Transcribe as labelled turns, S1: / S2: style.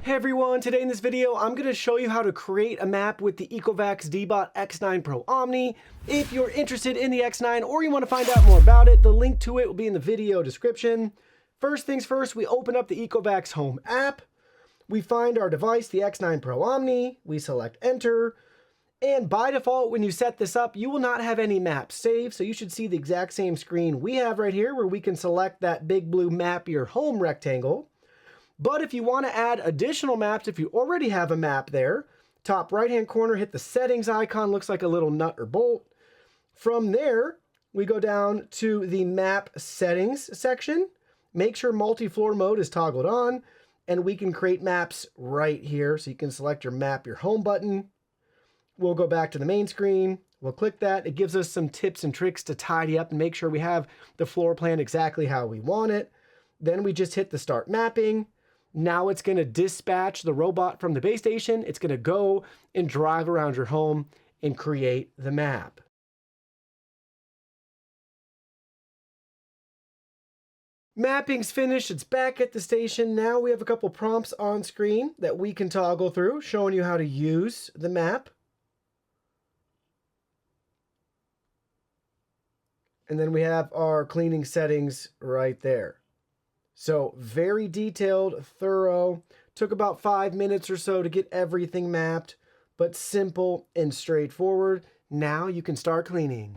S1: Hey everyone, today in this video I'm going to show you how to create a map with the Ecovacs Deebot X9 Pro Omni. If you're interested in the X9 or you want to find out more about it, the link to it will be in the video description. First things first, we open up the Ecovacs Home app. We find our device, the X9 Pro Omni. We select enter. And by default, when you set this up, you will not have any maps saved. So you should see the exact same screen we have right here where we can select that big blue map your home rectangle. But if you want to add additional maps, if you already have a map there, top right-hand corner, hit the settings icon, looks like a little nut or bolt. From there, we go down to the map settings section. Make sure multi-floor mode is toggled on, and we can create maps right here. So you can select your map, your home button. We'll go back to the main screen. We'll click that. It gives us some tips and tricks to tidy up and make sure we have the floor plan exactly how we want it. Then we just hit the start mapping. Now it's going to dispatch the robot from the base station. It's going to go and drive around your home and create the map. Mapping's finished. It's back at the station. Now we have a couple prompts on screen that we can toggle through, showing you how to use the map. And then we have our cleaning settings right there. So very detailed, thorough, took about 5 minutes or so to get everything mapped, but simple and straightforward. Now you can start cleaning.